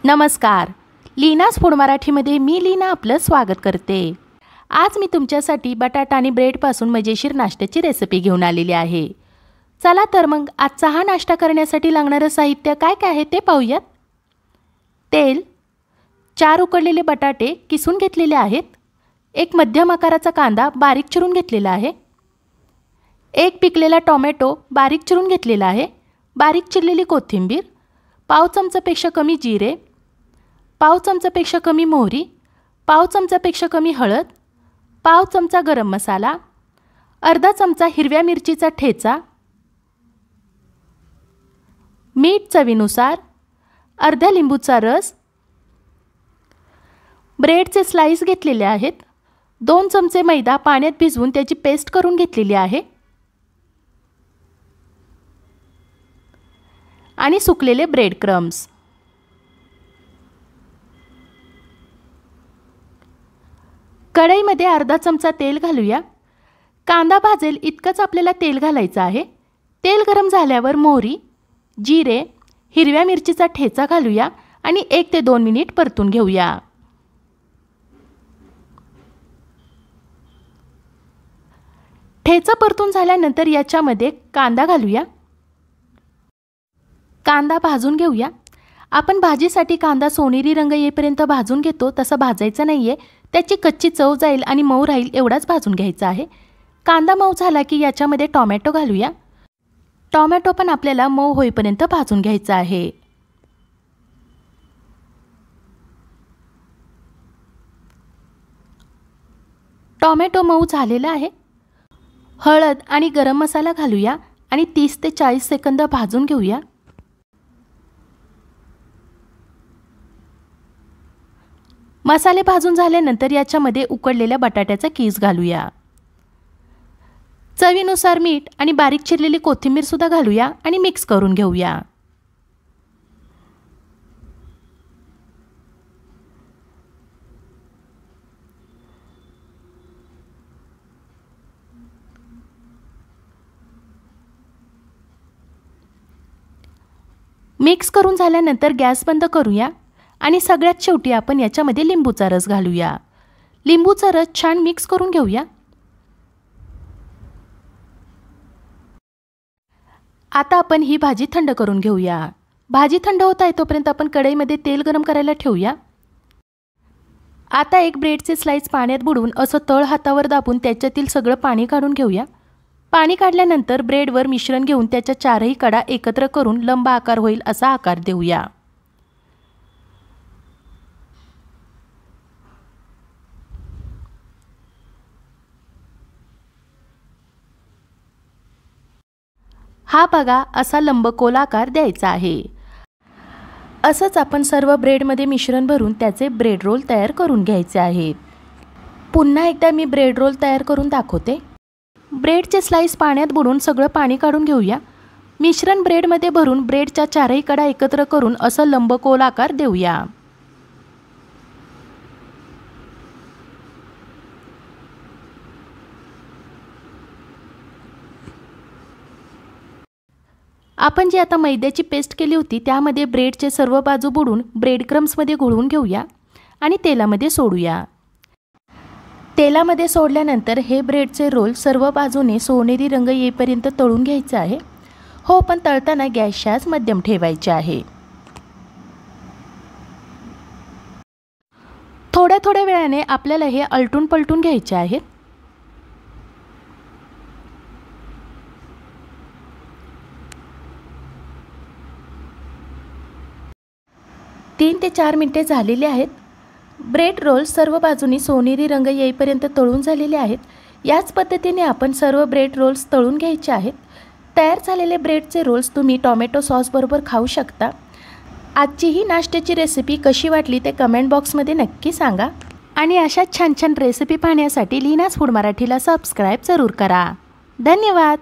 नमस्कार. लीनास फूड मराठीमध्ये मी लीना आपलं स्वागत करते. आज मी तुमच्यासाठी बटाटा आणि ब्रेडपासून मजेशीर नाश्त्याची रेसिपी घेऊन आलेली आहे. चला तर मग आजचा हा नाश्ता करण्यासाठी लागणारं साहित्य काय काय आहे ते पाहूयात. तेल, 4 उकडलेले बटाटे किसून घेतलेले आहेत, एक मध्यम आकाराचा कांदा बारीक चिरून घेतलेला आहे, एक पिकलेला टोमॅटो बारीक चिरून घेतलेला आहे, बारीक चिरलेली कोथिंबीर, पाव चमचापेक्षा कमी जिरे, पाव चमचापेक्षा कमी मोहरी, पाव चमचापेक्षा कमी हळद, पाव चमचा गरम मसाला, अर्धा चमचा हिरव्या मिरचीचा ठेचा, मीठ चवीनुसार, अर्ध्या लिंबूचा रस, ब्रेडचे स्लाइस घेतलेले आहेत, 2 चमचे मैदा पाण्यात भिजवून त्याची पेस्ट करून घेतलेली आहे आणि सुकलेले ब्रेड क्रम्स. कढईमध्ये अर्धा चमचा तेल घालूया. कांदा भाजेल इतकंच आपल्याला तेल घालायचं आहे. तेल गरम झाल्यावर मोहरी, जिरे, हिरव्या मिरचीचा ठेचा घालूया आणि 1 ते 2 मिनिट परतून घेऊया. ठेचा परतून झाल्यानंतर याच्यामध्ये कांदा घालूया. कांदा भाजून घेऊया. आपण भाजीसाठी कांदा सोनेरी रंग येईपर्यंत भाजून घेतो तसं भाजायचं नाही आहे. त्याची कच्ची चव जाईल आणि मऊ राहील एवढाच भाजून घ्यायचा आहे. कांदा मऊ झाला की याच्यामध्ये टोमॅटो घालूया. टोमॅटो पण आपल्याला मऊ होईपर्यंत भाजून घ्यायचा आहे. टोमॅटो मऊ झालेला आहे. हळद आणि गरम मसाला घालूया आणि 30 ते 40 सेकंद भाजून घेऊया. मसाले भाजून झाल्यानंतर याच्यामध्ये उकडलेल्या बटाट्याचा कीस घालूया. चवीनुसार मीठ आणि बारीक चिरलेली कोथिंबीर सुद्धा घालूया आणि मिक्स करून घेऊया. मिक्स करून झाल्यानंतर गॅस बंद करूया आणि सगळ्यात शेवटी आपण याच्यामध्ये लिंबूचा रस घालूया. लिंबूचा रस छान मिक्स करून घेऊया. आता आपण ही भाजी थंड करून घेऊया. भाजी थंड होत आहे तोपर्यंत आपण कढईमध्ये तेल गरम करायला ठेवूया. आता एक ब्रेडचे स्लाइस पाण्यात बुडवून असं तळ हातावर दाबून त्याच्यातील सगळं पाणी काढून घेऊया. पाणी काढल्यानंतर ब्रेडवर मिश्रण घेऊन त्याच्या 4ही कडा एकत्र करून लंब आकार होईल असा आकार देऊया. हा बघा असा लंबगोल आकार द्यायचा आहे. असंच आपण सर्व ब्रेडमध्ये मिश्रण भरून त्याचे ब्रेड रोल तयार करून घ्यायचे आहेत. पुन्हा एकदा मी ब्रेड रोल तयार करून दाखवते. ब्रेडचे स्लाइस पाण्यात बुडवून सगळं पाणी काढून घेऊया. मिश्रण ब्रेडमध्ये भरून ब्रेडच्या 4ही कडा एकत्र करून असं लंबगोल आकार देऊया. आपण जी आता मैद्याची पेस्ट केली होती त्यामध्ये ब्रेडचे सर्व बाजू बुडवून ब्रेड क्रम्समध्ये घोळवून घेऊया आणि तेलामध्ये सोडूया. तेलामध्ये सोडल्यानंतर हे ब्रेडचे रोल सर्व बाजूने सोनेरी रंग येईपर्यंत तळून घ्यायचे आहे. हो, पण तळताना गॅसची आच मध्यम ठेवायची आहे. थोड्या थोड्या वेळाने आपल्याला हे अलटून पलटून घ्यायचे आहे. तीन ते 4 मिनिटे झालेली आहेत. ब्रेड रोल सर्व बाजूनी सोनेरी रंग येईपर्यंत तळून झालेले आहेत. याच पद्धतीने आपण सर्व ब्रेड रोल्स तळून घ्यायचे आहेत. तयार झालेले ब्रेडचे रोल्स तुम्ही टोमॅटो सॉस बरोबर खाऊ शकता. आजची ही नाश्त्याची रेसिपी कशी वाटली ते कमेंट बॉक्समध्ये नक्की सांगा आणि अशाच छान छान रेसिपी पाहण्यासाठी लीनास फूड मराठीला सबस्क्राईब जरूर करा. धन्यवाद.